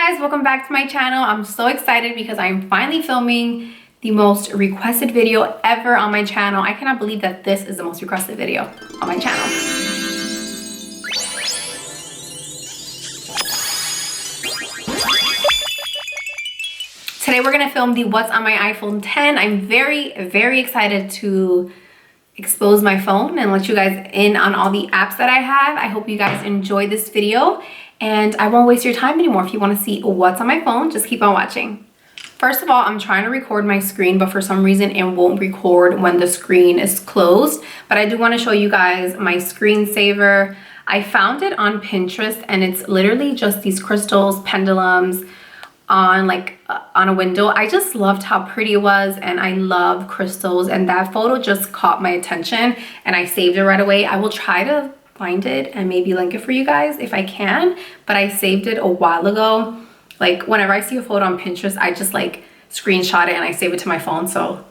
guys, welcome back to my channel. I'm so excited because I'm finally filming the most requested video ever on my channel. I cannot believe that this is the most requested video on my channel. Today we're gonna film the what's on my iPhone 10. I'm very excited to expose my phone and let you guys in on all the apps that I have. I hope you guys enjoy this video and I won't waste your time anymore. If you want to see what's on my phone, just keep on watching. First of all, I'm trying to record my screen, but for some reason it won't record when the screen is closed. But I do want to show you guys my screensaver. I found it on Pinterest and it's literally just these crystals, pendulums on a window. I just loved how pretty it was and I love crystals, and that photo just caught my attention and I saved it right away. I will try to find it and maybe link it for you guys if I can, but I saved it a while ago. Like whenever I see a photo on Pinterest, I just like screenshot it and I save it to my phone, so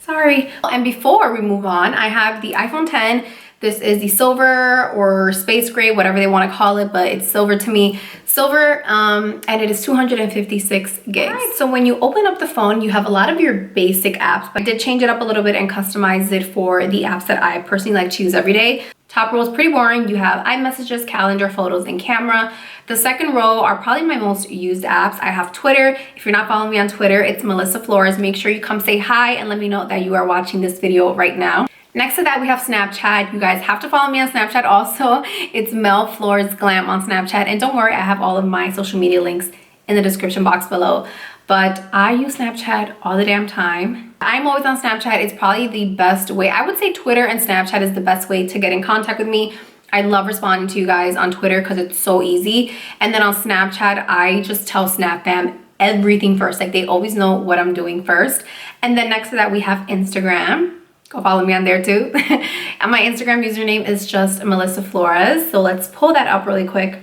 sorry. And before we move on, I have the iPhone 10. This is the silver or space gray, whatever they want to call it, but it's silver to me. Silver, and it is 256 gigs. Right, so when you open up the phone, you have a lot of your basic apps, but I did change it up a little bit and customize it for the apps that I personally like to use every day. Top row is pretty boring. You have iMessages, calendar, photos, and camera. The second row are probably my most used apps. I have Twitter. If you're not following me on Twitter, it's Melissa Flores. Make sure you come say hi and let me know that you are watching this video right now. Next to that, we have Snapchat. You guys have to follow me on Snapchat also. It's Mel Flores Glam on Snapchat. And don't worry, I have all of my social media links in the description box below. But I use Snapchat all the damn time. I'm always on Snapchat. It's probably the best way. I would say Twitter and Snapchat is the best way to get in contact with me. I love responding to you guys on Twitter because it's so easy. And then on Snapchat, I just tell Snap Fam everything first. Like they always know what I'm doing first. And then next to that, we have Instagram. Go follow me on there too. And my Instagram username is just Melissa Flores. So let's pull that up really quick.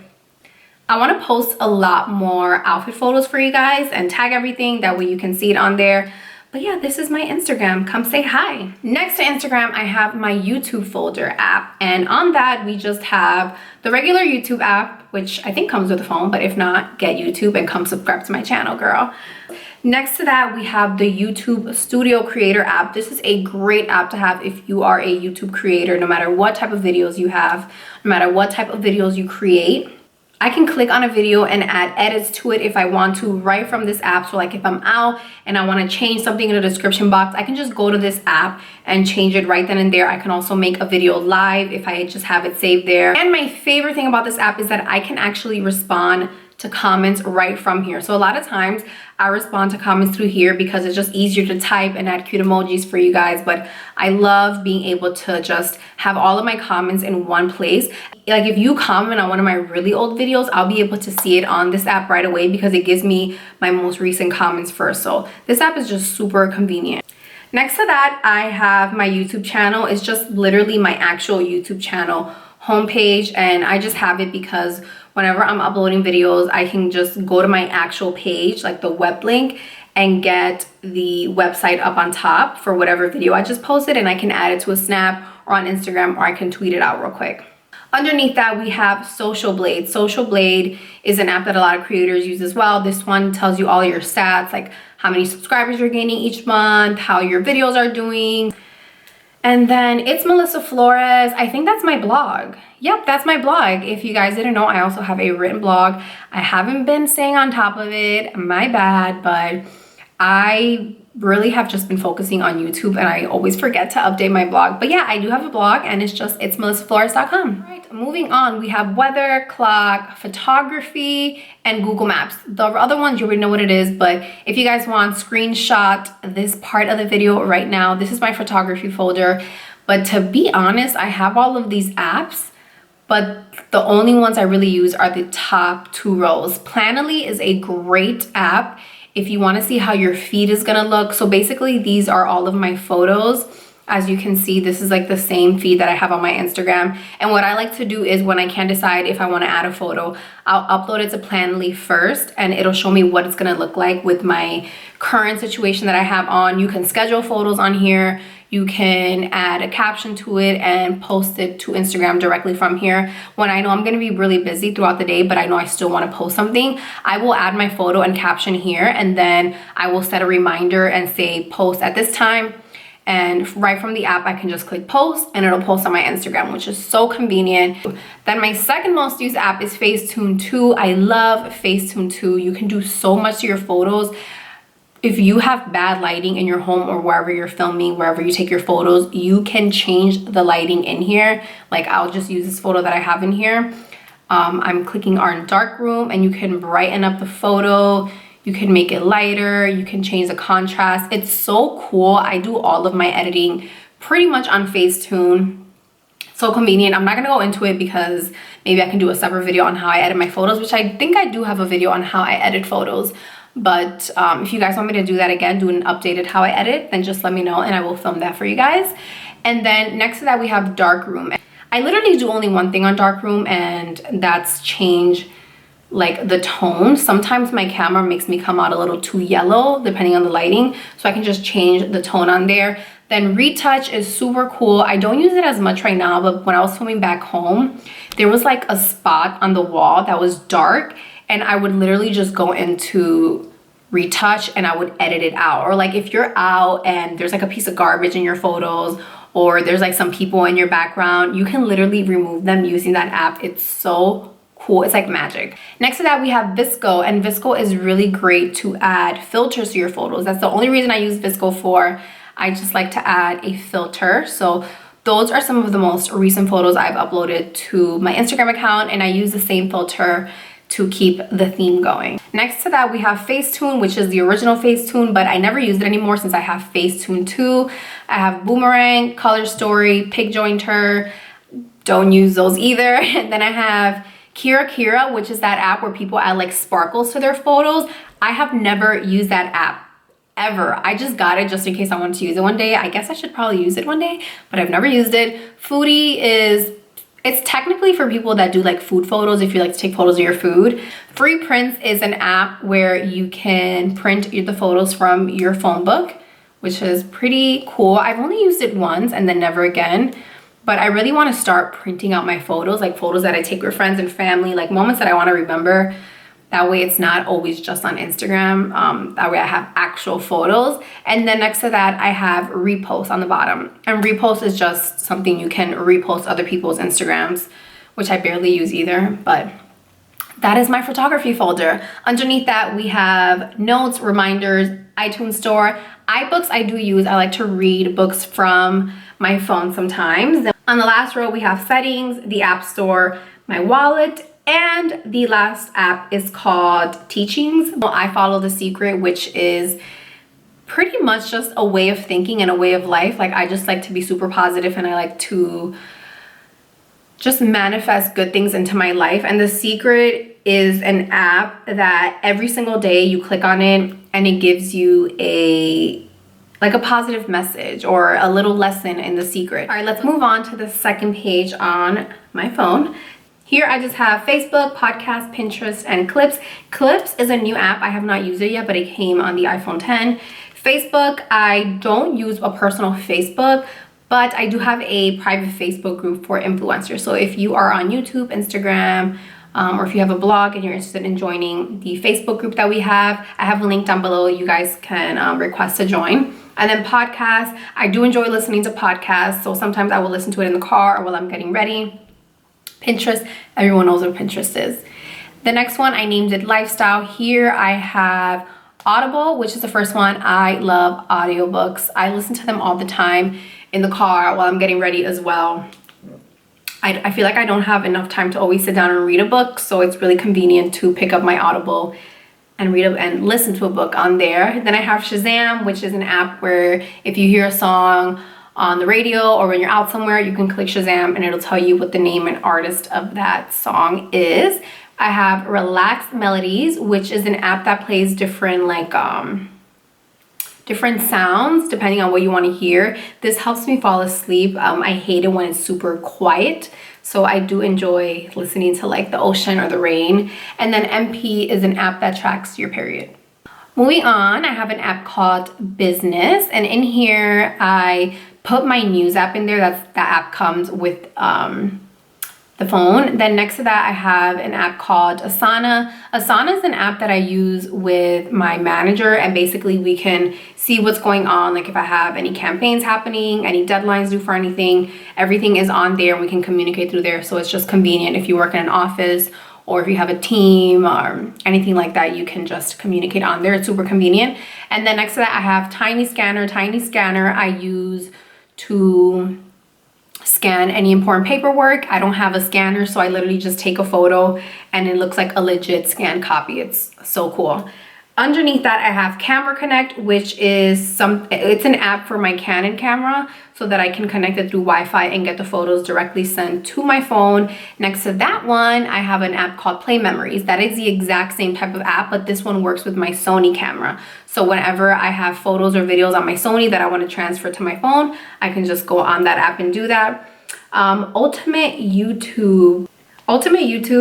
I want to post a lot more outfit photos for you guys and tag everything. That way you can see it on there. But yeah, this is my Instagram. Come say hi. Next to Instagram, I have my YouTube folder app. And on that, we just have the regular YouTube app, which I think comes with the phone. But if not, get YouTube and come subscribe to my channel, girl. Next to that, we have the YouTube Studio Creator app. This is a great app to have if you are a YouTube creator, no matter what type of videos you have, no matter what type of videos you create. I can click on a video and add edits to it if I want to right from this app. So like if I'm out and I want to change something in the description box, I can just go to this app and change it right then and there. I can also make a video live if I just have it saved there. And my favorite thing about this app is that I can actually respond to comments right from here. So a lot of times I respond to comments through here because it's just easier to type and add cute emojis for you guys. But I love being able to just have all of my comments in one place. Like if you comment on one of my really old videos, I'll be able to see it on this app right away because it gives me my most recent comments first. So this app is just super convenient. Next to that, I have my YouTube channel. It's just literally my actual YouTube channel homepage, and I just have it because whenever I'm uploading videos, I can just go to my actual page, like the web link, and get the website up on top for whatever video I just posted, and I can add it to a snap or on Instagram, or I can tweet it out real quick. Underneath that, we have Social Blade. Social Blade is an app that a lot of creators use as well. This one tells you all your stats, like how many subscribers you're gaining each month, how your videos are doing. And then it's Melissa Flores. I think that's my blog. Yep, that's my blog. If you guys didn't know, I also have a written blog. I haven't been staying on top of it, my bad, but I really have just been focusing on YouTube and I always forget to update my blog. But yeah, I do have a blog and it's melissaflores.com. All right, moving on, we have weather, clock, photography, and Google Maps. The other ones, you already know what it is, but if you guys want, screenshot this part of the video right now. This is my photography folder. But to be honest, I have all of these apps, but the only ones I really use are the top two rows. Planoly is a great app if you want to see how your feed is gonna look. So basically these are all of my photos. As you can see, this is like the same feed that I have on my Instagram. And what I like to do is when I can't decide if I want to add a photo, I'll upload it to Planoly first and it'll show me what it's gonna look like with my current situation that I have on. You can schedule photos on here. You can add a caption to it and post it to Instagram directly from here. When I know I'm gonna be really busy throughout the day, but I know I still wanna post something, I will add my photo and caption here, and then I will set a reminder and say post at this time. And right from the app, I can just click post and it'll post on my Instagram, which is so convenient. Then my second most used app is Facetune 2. I love Facetune 2. You can do so much to your photos. If you have bad lighting in your home or wherever you're filming, wherever you take your photos, you can change the lighting in here. Like I'll just use this photo that I have in here. I'm clicking on dark room and you can brighten up the photo. You can make it lighter, you can change the contrast. It's so cool. I do all of my editing pretty much on Facetune. So convenient. I'm not gonna go into it because maybe I can do a separate video on how I edit my photos, which I think I do have a video on how I edit photos. But if you guys want me to do that again, do an updated how I edit, then just let me know and I will film that for you guys. And then next to that, we have darkroom. I literally do only one thing on darkroom, and that's change like the tone. Sometimes my camera makes me come out a little too yellow depending on the lighting, so I can just change the tone on there. Then retouch is super cool. I don't use it as much right now, but when I was filming back home, there was like a spot on the wall that was dark, and I would literally just go into retouch and I would edit it out. Or like if you're out and there's like a piece of garbage in your photos, or there's like some people in your background, you can literally remove them using that app. It's so cool. It's like magic. Next to that, we have VSCO, and VSCO is really great to add filters to your photos. That's the only reason I use VSCO for. I just like to add a filter. So those are some of the most recent photos I've uploaded to my Instagram account, and I use the same filter to keep the theme going. Next to that, we have Facetune, which is the original Facetune, but I never use it anymore since I have Facetune 2. I have Boomerang, Color Story, Pig Jointer. Don't use those either. And then I have Kira, which is that app where people add like sparkles to their photos. I have never used that app ever. I just got it just in case I wanted to use it one day. I guess I should probably use it one day, but I've never used it. Foodie it's technically for people that do like food photos, if you like to take photos of your food. Free Prints is an app where you can print the photos from your phone book, which is pretty cool. I've only used it once and then never again. But I really want to start printing out my photos, like photos that I take with friends and family, like moments that I want to remember. That way it's not always just on Instagram. That way I have actual photos. And then next to that, I have repost on the bottom. And repost is just something you can repost other people's Instagrams, which I barely use either, but that is my photography folder. Underneath that, we have notes, reminders, iTunes Store. iBooks I do use. I like to read books from my phone sometimes. Then on the last row, we have settings, the App Store, my wallet, and the last app is called Teachings. I follow The Secret, which is pretty much just a way of thinking and a way of life. Like I just like to be super positive and I like to just manifest good things into my life. And The Secret is an app that every single day you click on it and it gives you a positive message or a little lesson in The Secret. All right, let's move on to the second page on my phone. Here I just have Facebook, Podcast, Pinterest, and Clips. Clips is a new app. I have not used it yet, but it came on the iPhone 10. Facebook, I don't use a personal Facebook, but I do have a private Facebook group for influencers. So if you are on YouTube, Instagram, or if you have a blog and you're interested in joining the Facebook group that we have, I have a link down below. You guys can request to join. And then podcasts, I do enjoy listening to podcasts. So sometimes I will listen to it in the car or while I'm getting ready. Pinterest, everyone knows what Pinterest is. The next one, I named it Lifestyle. Here I have Audible, which is the first one. I love audiobooks. I listen to them all the time in the car while I'm getting ready as well. I feel like I don't have enough time to always sit down and read a book, so it's really convenient to pick up my Audible and read and listen to a book on there. Then I have Shazam, which is an app where if you hear a song on the radio or when you're out somewhere, you can click Shazam and it'll tell you what the name and artist of that song is. I have Relaxed Melodies, which is an app that plays different different sounds depending on what you want to hear. This helps me fall asleep. I hate it when it's super quiet, so I do enjoy listening to like the ocean or the rain. And then MP is an app that tracks your period. Moving on, I have an app called Business, and in here I put my news app in there. That app comes with the phone. Then next to that, I have an app called Asana. Asana is an app that I use with my manager, and basically we can see what's going on. Like if I have any campaigns happening, any deadlines due for anything, everything is on there. We can communicate through there. So it's just convenient if you work in an office or if you have a team or anything like that, you can just communicate on there. It's super convenient. And then next to that, I have Tiny Scanner. Tiny Scanner I use to scan any important paperwork. I don't have a scanner, so I literally just take a photo and it looks like a legit scanned copy. It's so cool. Underneath that, I have Camera Connect, which is it's an app for my Canon camera so that I can connect it through Wi-Fi and get the photos directly sent to my phone. Next to that one, I have an app called Play Memories. That is the exact same type of app, but this one works with my Sony camera. So whenever I have photos or videos on my Sony that I want to transfer to my phone, I can just go on that app and do that. Ultimate YouTube,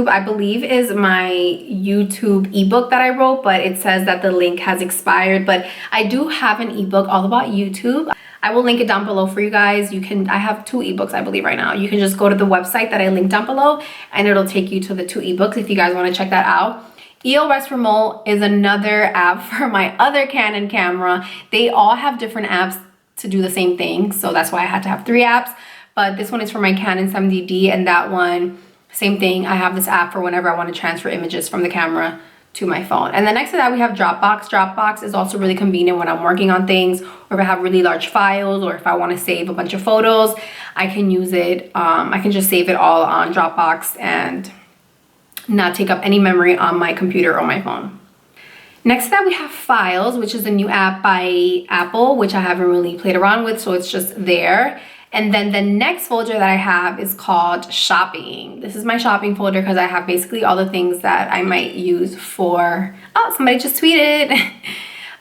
I believe, is my YouTube ebook that I wrote, but it says that the link has expired. But I do have an ebook all about YouTube. I will link it down below for you guys. I have 2 ebooks, I believe, right now. You can just go to the website that I linked down below and it'll take you to the 2 ebooks if you guys want to check that out. EOS Remote is another app for my other Canon camera. They all have different apps to do the same thing, so that's why I had to have 3 apps. But this one is for my Canon 70D, and that one, same thing. I have this app for whenever I want to transfer images from the camera to my phone. And then next to that, we have Dropbox. Dropbox is also really convenient when I'm working on things, or if I have really large files, or if I want to save a bunch of photos, I can use it. I can just save it all on Dropbox and not take up any memory on my computer or my phone. Next to that, we have Files, which is a new app by Apple, which I haven't really played around with, so it's just there. And then the next folder that I have is called Shopping. This is my shopping folder because I have basically all the things that I might use for, oh, somebody just tweeted.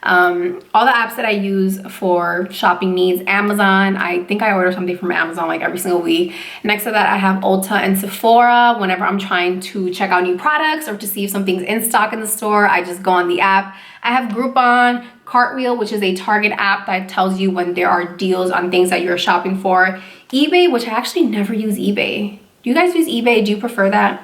All the apps that I use for shopping needs. Amazon, I think I order something from Amazon like every single week. Next to that, I have Ulta and Sephora. Whenever I'm trying to check out new products or to see if something's in stock in the store, I just go on the app. I have Groupon, Cartwheel, which is a Target app that tells you when there are deals on things that you're shopping for. eBay, which I actually never use eBay. Do you guys use eBay? Do you prefer that?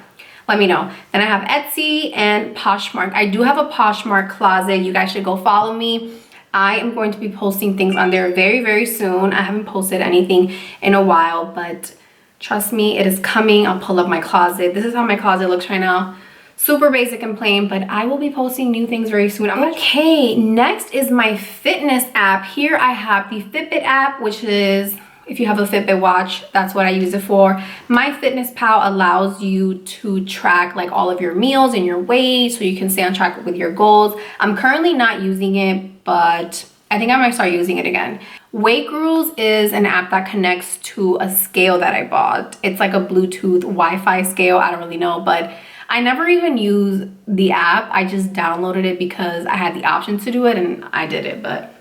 Let me know. Then I have Etsy and Poshmark. I do have a Poshmark closet. You guys should go follow me. I am going to be posting things on there very, very soon. I haven't posted anything in a while, but trust me, it is coming. I'll pull up my closet. This is how my closet looks right now. Super basic and plain, but I will be posting new things very soon. Okay, next is my fitness app. Here I have the Fitbit app, which is, if you have a Fitbit watch, that's what I use it for. MyFitnessPal allows you to track like all of your meals and your weight so you can stay on track with your goals. I'm currently not using it, but I think I might start using it again. Weight Gurus is an app that connects to a scale that I bought. It's like a Bluetooth Wi-Fi scale. I don't really know, but I never even use the app. I just downloaded it because I had the option to do it and I did it, but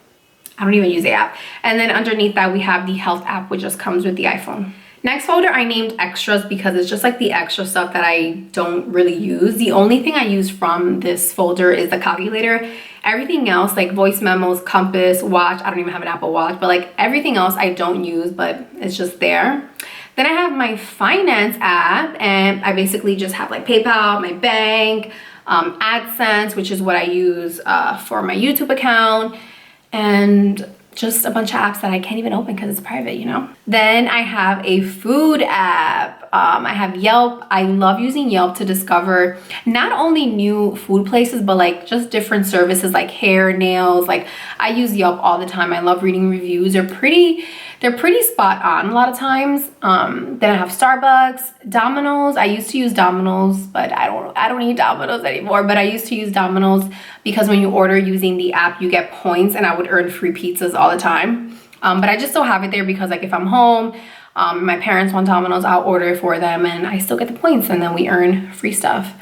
I don't even use the app. And then underneath that, we have the health app, which just comes with the iPhone. Next folder I named extras because it's just like the extra stuff that I don't really use. The only thing I use from this folder is the calculator. Everything else, like voice memos, compass, watch, I don't even have an Apple Watch, but like everything else I don't use, but it's just there. Then I have my finance app, and I basically just have like PayPal, my bank, AdSense, which is what I use for my YouTube account, and just a bunch of apps that I can't even open because it's private, you know? Then I have a food app. I have Yelp. I love using Yelp to discover not only new food places, but like just different services like hair, nails. Like I use Yelp all the time. I love reading reviews. They're pretty spot on a lot of times. Then I have Starbucks, Domino's. I used to use Domino's, but I don't eat Domino's anymore, but I used to use Domino's because when you order using the app, you get points, and I would earn free pizzas all the time. But I just still have it there because like if I'm home, my parents want Domino's, I'll order it for them and I still get the points, and then we earn free stuff.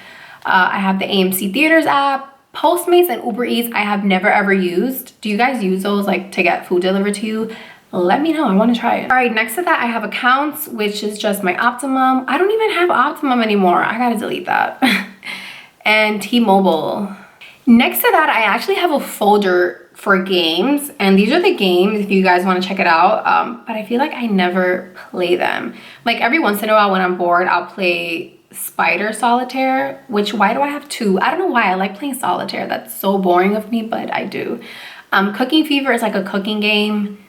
I have the AMC Theaters app. Postmates and Uber Eats I have never ever used. Do you guys use those like to get food delivered to you? Let me know, I want to try it. All right, next to that I have Accounts, which is just my Optimum. I don't even have Optimum anymore. I gotta delete that. And T-Mobile. Next to that, I actually have a folder for games, and these are the games if you guys want to check it out, but I feel like I never play them. Like every once in a while when I'm bored, I'll play Spider Solitaire, which why do I have two? I don't know why I like playing solitaire. That's so boring of me, but I do. Cooking Fever is like a cooking game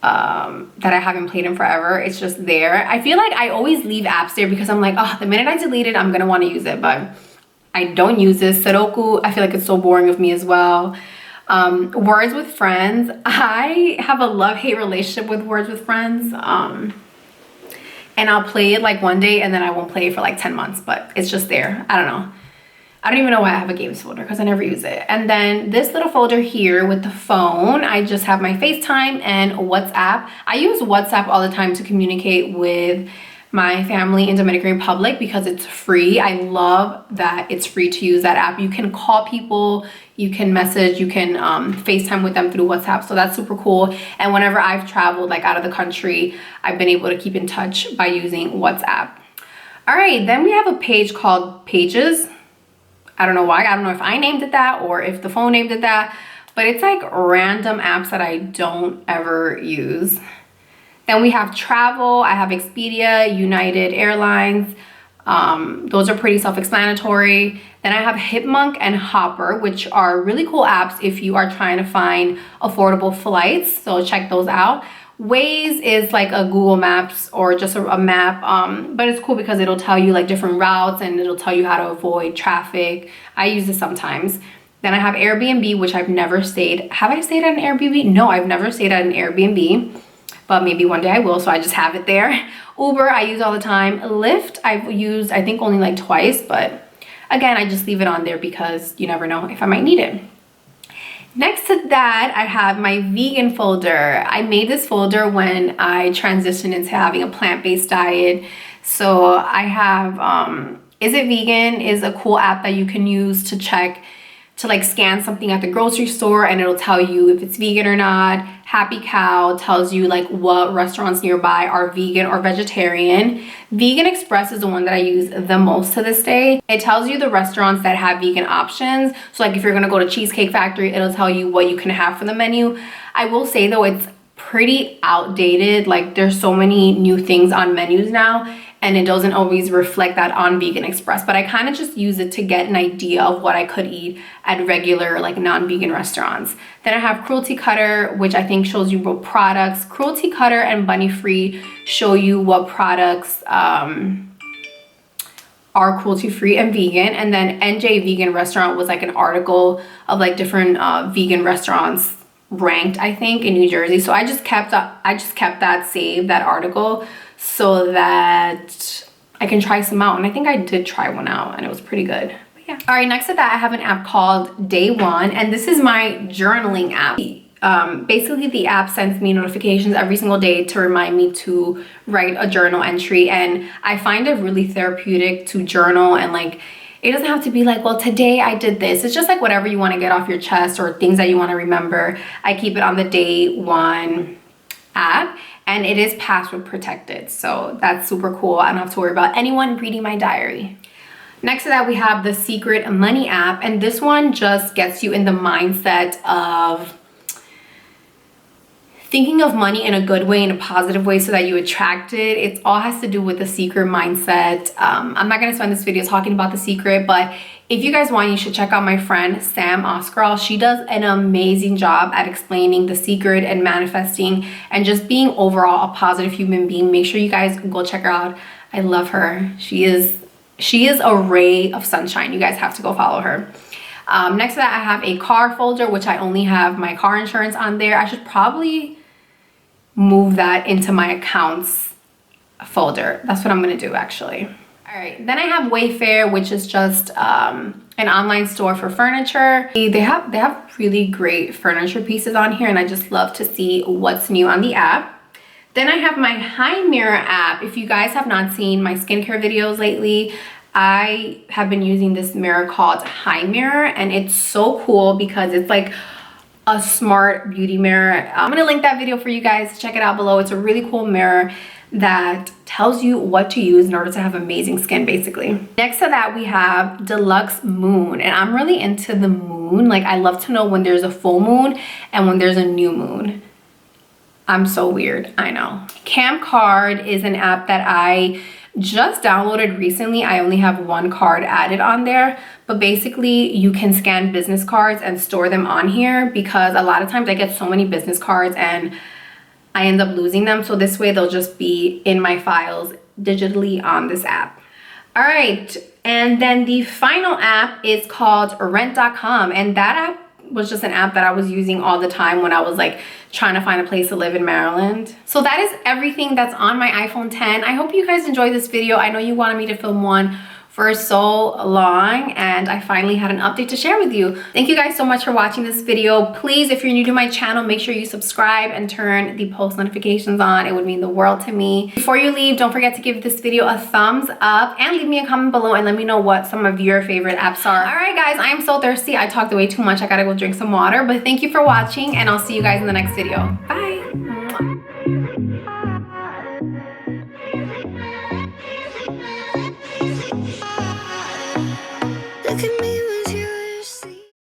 that I haven't played in forever. It's just there. I feel like I always leave apps there because I'm like, oh, the minute I delete it, I'm gonna want to use it, but I don't use this. Sudoku, I feel like it's so boring of me as well. Words with Friends, I have a love-hate relationship with Words with Friends, and I'll play it like one day and then I won't play it for like 10 months, but it's just there. I don't know. I don't even know why I have a games folder because I never use it. And then this little folder here with the phone, I just have my FaceTime and WhatsApp. I use WhatsApp all the time to communicate with my family in Dominican Republic because it's free. I love that it's free to use that app. You can call people, you can message, you can FaceTime with them through WhatsApp. So that's super cool. And whenever I've traveled like out of the country, I've been able to keep in touch by using WhatsApp. All right, then we have a page called Pages. I don't know why. I don't know if I named it that or if the phone named it that, but it's like random apps that I don't ever use. Then we have travel. I have Expedia, United Airlines. Those are pretty self-explanatory. Then I have Hipmunk and Hopper, which are really cool apps if you are trying to find affordable flights. So check those out. Waze is like a Google Maps or just a map, but it's cool because it'll tell you like different routes and it'll tell you how to avoid traffic. I use it sometimes. Then I have Airbnb, which I've never stayed. Have I stayed at an Airbnb? No, I've never stayed at an Airbnb, but maybe one day I will, so I just have it there. Uber, I use all the time. Lyft, I've used, I think only like twice, but again, I just leave it on there because you never know if I might need it. Next to that, I have my vegan folder. I made this folder when I transitioned into having a plant-based diet. So I have, Is It Vegan is a cool app that you can use to check, to like scan something at the grocery store and it'll tell you if it's vegan or not. Happy Cow tells you like what restaurants nearby are vegan or vegetarian. Vegan Express is the one that I use the most to this day. It tells you the restaurants that have vegan options. So like if you're gonna go to Cheesecake Factory, it'll tell you what you can have for the menu. I will say though, it's pretty outdated. Like there's so many new things on menus now and it doesn't always reflect that on Vegan Express, but I kind of just use it to get an idea of what I could eat at regular like non-vegan restaurants. Then I have Cruelty Cutter, which I think shows you what products. Cruelty Cutter and Bunny Free show you what products are cruelty free and vegan. And then NJ Vegan Restaurant was like an article of like different vegan restaurants ranked, I think, in New Jersey. So I just kept that saved, that article, so that I can try some out. And I think I did try one out and it was pretty good. But yeah. All right, next to that, I have an app called Day One, and this is my journaling app. Basically, the app sends me notifications every single day to remind me to write a journal entry, and I find it really therapeutic to journal. And like, it doesn't have to be like, well, today I did this. It's just like whatever you want to get off your chest or things that you want to remember. I keep it on the Day One app, and it is password protected, so that's super cool. I don't have to worry about anyone reading my diary. Next to that, we have the Secret Money app, and this one just gets you in the mindset of thinking of money in a good way, in a positive way, so that you attract it. It all has to do with the secret mindset. I'm not gonna spend this video talking about the secret, but if you guys want, you should check out my friend Sam Oscarl. She does an amazing job at explaining the secret and manifesting and just being overall a positive human being. Make sure you guys go check her out. I love her. She is a ray of sunshine. You guys have to go follow her. Next to that, I have a car folder, which I only have my car insurance on there. I should probably move that into my accounts folder. That's what I'm gonna do actually. All right, then I have Wayfair, which is just an online store for furniture. They have really great furniture pieces on here, and I just love to see what's new on the app. Then I have my Hi Mirror app. If you guys have not seen my skincare videos lately, I have been using this mirror called Hi Mirror, and it's so cool because it's like a smart beauty mirror. I'm gonna link that video for you guys. Check it out below. It's a really cool mirror that tells you what to use in order to have amazing skin, basically. Next to that, we have Deluxe Moon, and I'm really into the moon. Like, I love to know when there's a full moon and when there's a new moon. I'm so weird, I know. Camcard is an app that I just downloaded recently. I only have one card added on there, but basically you can scan business cards and store them on here, because a lot of times I get so many business cards and I end up losing them. So this way they'll just be in my files digitally on this app. All right, and then the final app is called rent.com, and that app was just an app that I was using all the time when I was like trying to find a place to live in Maryland. So that is everything that's on my iPhone 10. I hope you guys enjoyed this video. I know you wanted me to film one for so long, and I finally had an update to share with you. Thank you guys so much for watching this video. Please, if you're new to my channel, make sure you subscribe and turn the post notifications on. It would mean the world to me. Before you leave, don't forget to give this video a thumbs up and leave me a comment below and let me know what some of your favorite apps are. All right, guys, I am so thirsty. I talked way too much. I gotta go drink some water, but thank you for watching, and I'll see you guys in the next video. Bye.